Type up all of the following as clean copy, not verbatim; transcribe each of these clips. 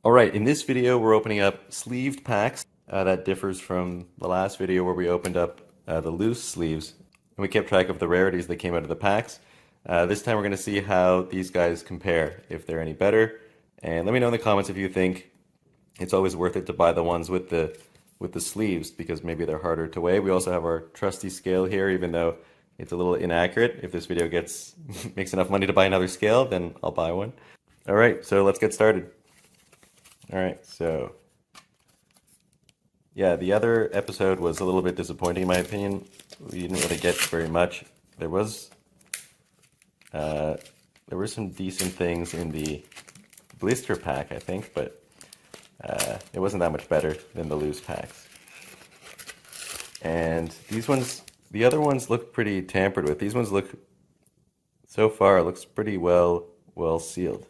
Alright, in this video we're opening up sleeved packs. That differs from the last video where we opened up the loose sleeves and we kept track of the rarities that came out of the packs. This time we're going to see how these guys compare, if they're any better. And let me know in the comments if you think it's always worth it to buy the ones with the sleeves because maybe they're harder to weigh. We also have our trusty scale here, even though it's a little inaccurate. If this video makes enough money to buy another scale, then I'll buy one. Alright, so let's get started. Alright, so yeah, the other episode was a little bit disappointing in my opinion. We didn't really get very much. There were some decent things in the blister pack, I think, but it wasn't that much better than the loose packs. And these ones, the other ones look pretty tampered with. These ones look, so far, looks pretty well sealed.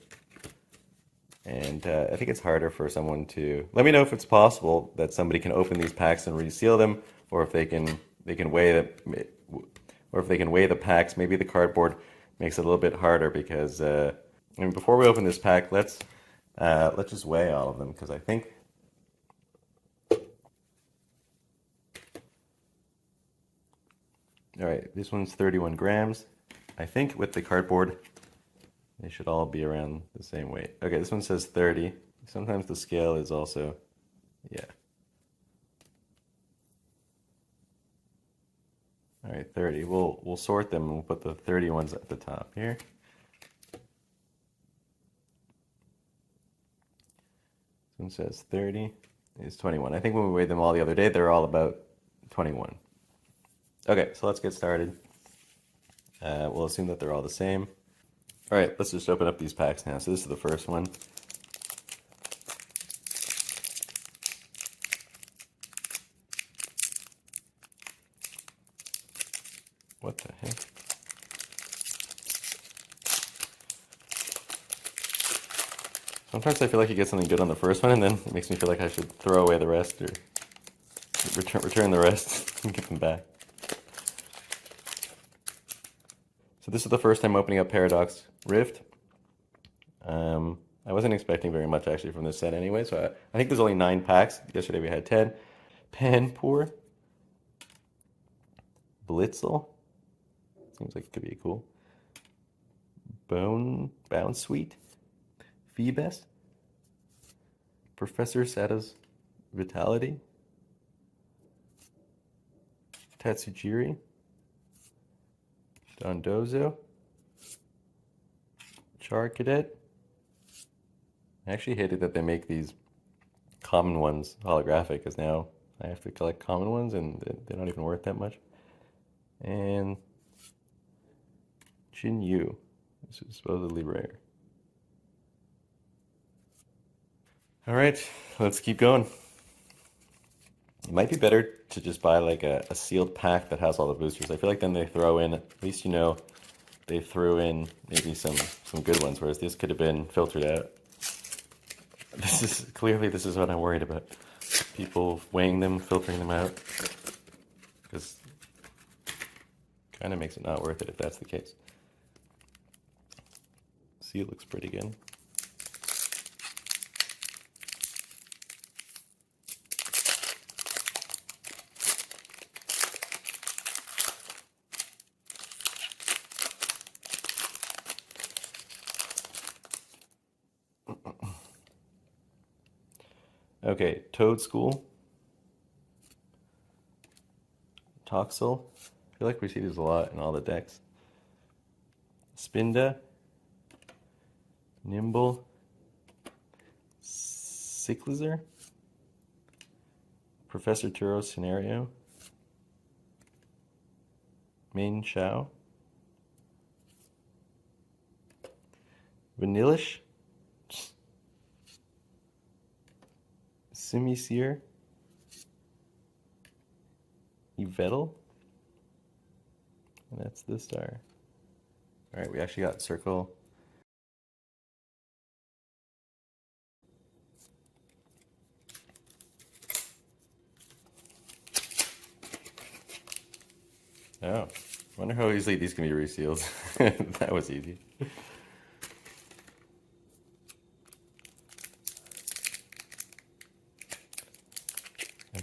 And I think it's harder for someone to... Let me know if it's possible that somebody can open these packs and reseal them, or if they can weigh the packs. Maybe the cardboard makes it a little bit harder because I mean, before we open this pack, let's just weigh all of them because I think all right, this one's 31 grams. I think with the cardboard they should all be around the same weight. Okay, this one says 30. Sometimes the scale is also, yeah. All right, 30. We'll sort them and we'll put the 30 ones at the top here. This one says 30 is 21. I think when we weighed them all the other day, they're all about 21. Okay, so let's get started. We'll assume that they're all the same. All right, let's just open up these packs now. So this is the first one. What the heck? Sometimes I feel like you get something good on the first one, and then it makes me feel like I should throw away the rest or return the rest and give them back. So this is the first time opening up Paradox Rift. I wasn't expecting very much actually from this set anyway, so I think there's only 9 packs. Yesterday we had 10. Panpour. Blitzel. Seems like it could be cool. Bound Sweet. Phoebus. Professor Sada's Vitality. Tatsujiri. Dondozo. Char Cadet. I actually hated that they make these common ones holographic because now I have to collect common ones and they're not even worth that much. And Jin Yu. This is supposedly rare. Alright, let's keep going. It might be better to just buy like a sealed pack that has all the boosters. I feel like then they throw in, at least you know, they threw in maybe some good ones, whereas this could have been filtered out. This is what I'm worried about. People weighing them, filtering them out. Because kind of makes it not worth it if that's the case. See, it looks pretty good. Okay, Toad School. Toxel. I feel like we see these a lot in all the decks. Spinda. Nimble. Cyclizer. Professor Turo Scenario. Main Shao. Vanillish. Simisear. Yveltal. And that's the star. Alright, we actually got Circle. Oh, wonder how easily these can be resealed. That was easy.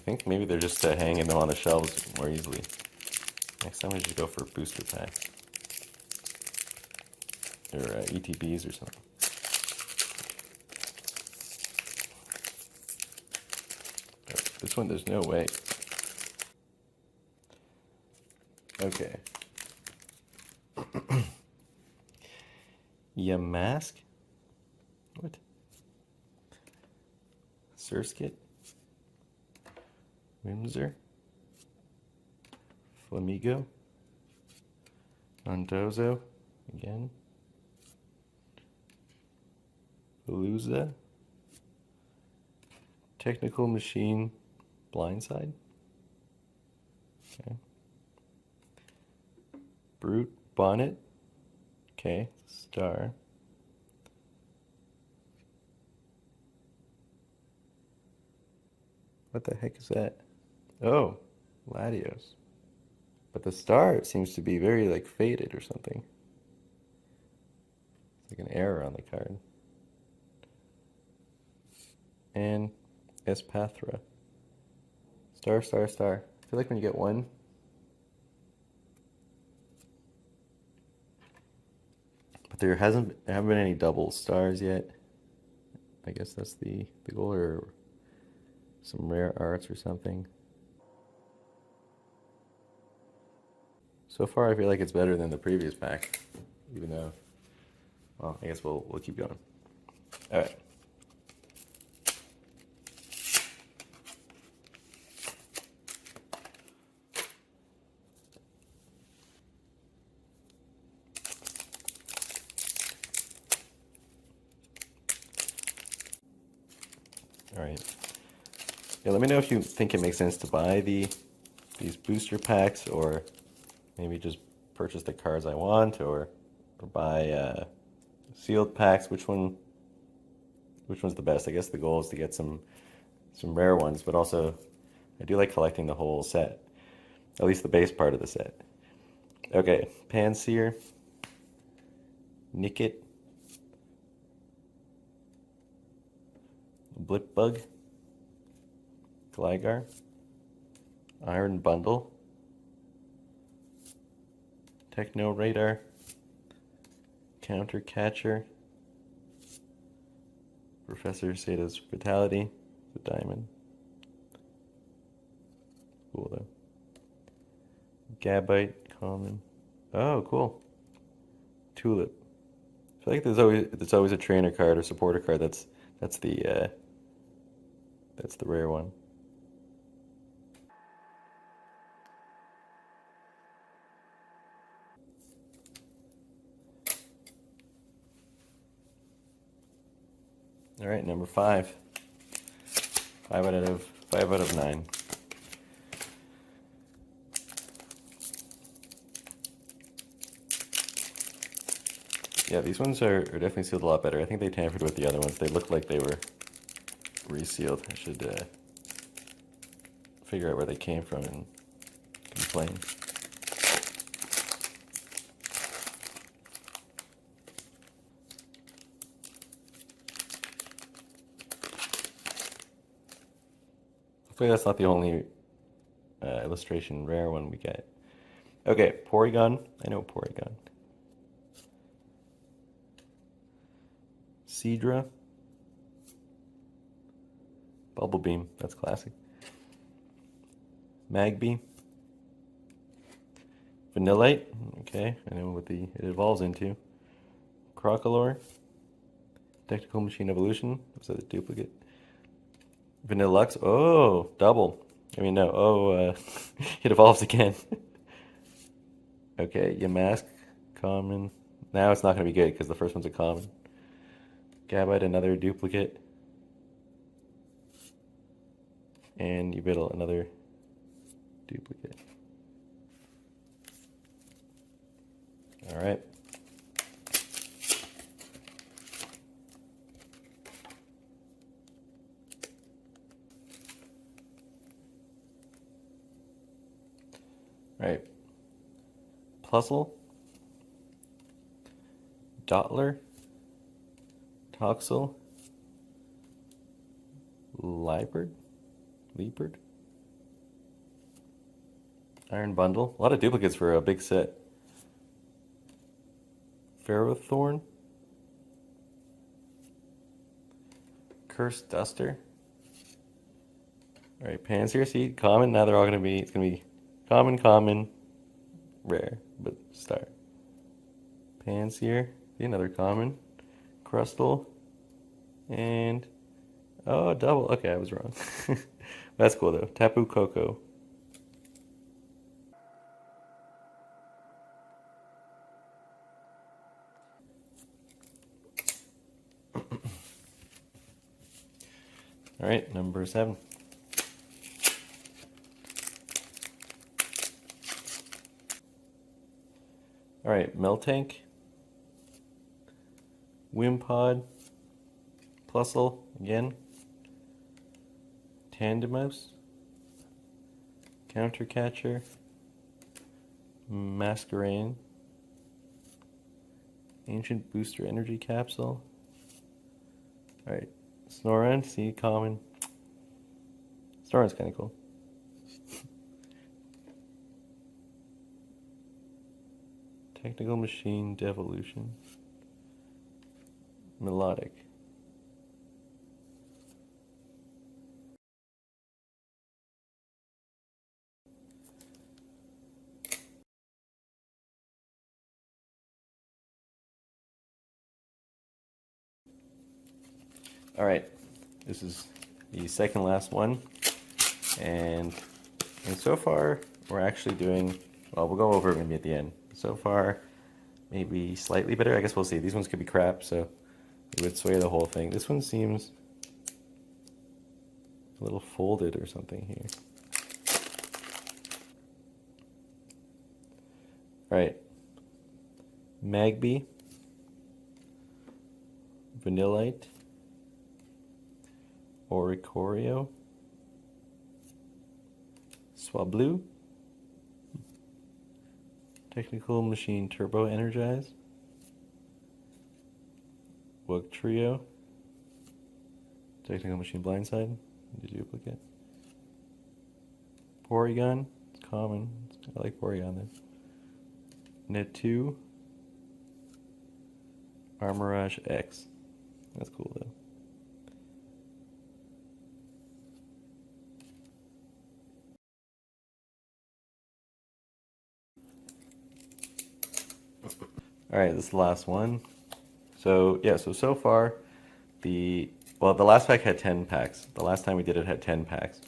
think maybe they're just hanging them on the shelves more easily. Next time we should go for booster packs. Or ETBs or something. But this one, there's no way. Okay. Yamask? What? Surskit? Whimsir? Flamigo? Mondozo? Again? Palooza? Technical Machine? Blindside? Okay. Brute? Bonnet? Okay, Star. What the heck is that? Oh, Latios. But the star, it seems to be very like faded or something. It's like an error on the card. And Espathra. Star, star, star. I feel like when you get one, but there haven't been any double stars yet. I guess that's the goal, or some rare arts or something. So far, I feel like it's better than the previous pack, even though, well, I guess we'll keep going. All right. All right. Yeah, let me know if you think it makes sense to buy these booster packs, or maybe just purchase the cards I want, or buy sealed packs. Which one's the best? I guess the goal is to get some rare ones, but also I do like collecting the whole set, at least the base part of the set. Okay, Panseer, Nickit, Blipbug, Gligar, Iron Bundle, Techno Radar, Counter Catcher, Professor Sato's Vitality, the Diamond. Cool though. Gabite, Common. Oh, cool. Tulip. I feel like there's always a trainer card or supporter card that's the rare one. All right, number 5. 5 out of 9. Yeah, these ones are definitely sealed a lot better. I think they tampered with the other ones. They looked like they were resealed. I should figure out where they came from and complain. Hopefully that's not the only illustration rare one we get. Okay, Porygon. I know Porygon. Seadra. Bubble Beam. That's classic. Magby. Vanillite. Okay, I know what it evolves into. Crocolore. Technical Machine Evolution. Was that a duplicate? Vanillux. Oh, double. I mean, no. Oh, it evolves again. Okay, Yamask. Common. Now it's not going to be good because the first one's a common. Gabite, another duplicate. And Yubittle, another duplicate. All right. All right. Puzzle. Dottler. Toxel. Leopard. Iron bundle. A lot of duplicates for a big set. Ferrothorn. Cursed Duster. Alright, Panseer Seed, common. Now they're all gonna be, it's gonna be common, common, rare, but star. Panseer, another common. Crustle, and oh, double. Okay, I was wrong. That's cool though. Tapu Koko. All right, number 7. All right, Meltank, Wimpod, Plusle again, Tandemaus, Countercatcher, Masquerain, Ancient Booster Energy Capsule. All right, Snorunt, see common. Snorunt's kind of cool. Technical Machine Devolution. Melodic. All right, this is the second last one, and so far we're actually doing well. We'll go over it maybe at the end. So far, maybe slightly better. I guess we'll see. These ones could be crap, so it would sway the whole thing. This one seems a little folded or something here. All right, Magby, Vanillite, Oricorio, Swablu, Technical Machine Turbo Energize, Wugtrio, Technical Machine Blindside, the duplicate, Porygon, it's common, I like Porygon then, Net 2, Armorage X, that's cool though. All right, this is the last one. So yeah, so far, the last pack had 10 packs. The last time we did it had 10 packs,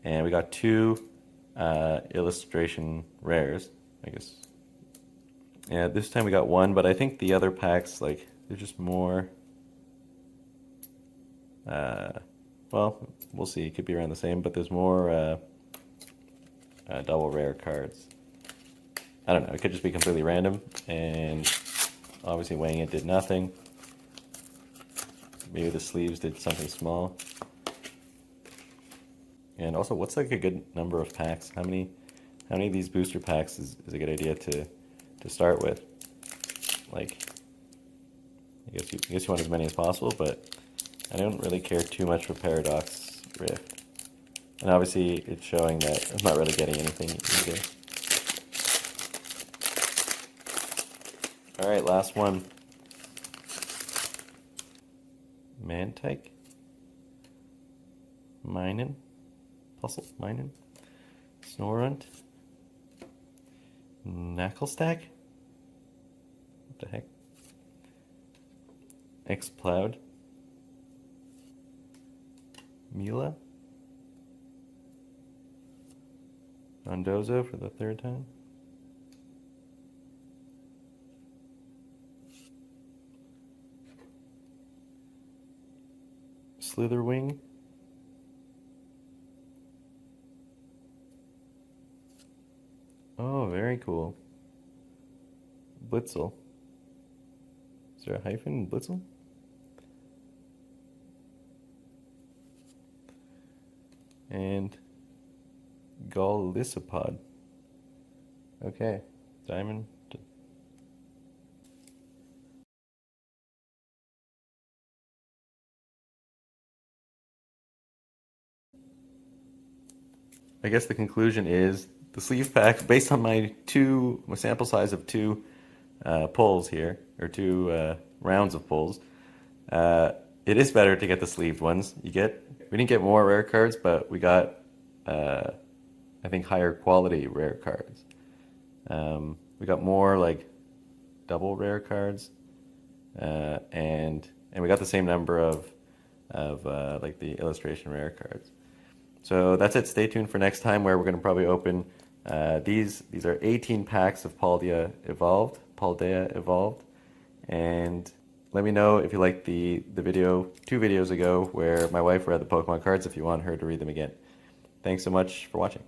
and we got 2 illustration rares, I guess. Yeah, this time we got 1, but I think the other packs, like, they're just more. Well, we'll see. It could be around the same, but there's more double rare cards. I don't know. It could just be completely random, and obviously weighing it did nothing. Maybe the sleeves did something small. And also, what's like a good number of packs? How many of these booster packs is a good idea to start with? Like, I guess you want as many as possible, but I don't really care too much for Paradox Rift. And obviously, it's showing that I'm not really getting anything either. All right, last one. Mantike, Minun, Plusle, Minun, Snorunt, Knucklestack, what the heck, Exploud, Mila, Rondozo for the 3rd time, Slitherwing, oh, very cool, Blitzel, is there a hyphen in Blitzel? And Golisopod. Okay, Diamond. I guess the conclusion is the sleeve pack, based on my sample size of two pulls here, or two rounds of pulls, it is better to get the sleeved ones. We didn't get more rare cards, but we got, I think, higher quality rare cards. We got more like double rare cards, and we got the same number of like the illustration rare cards. So that's it. Stay tuned for next time, where we're going to probably open these are 18 packs of Paldea Evolved, and let me know if you liked the video 2 videos ago where my wife read the Pokemon cards, if you want her to read them again. Thanks so much for watching.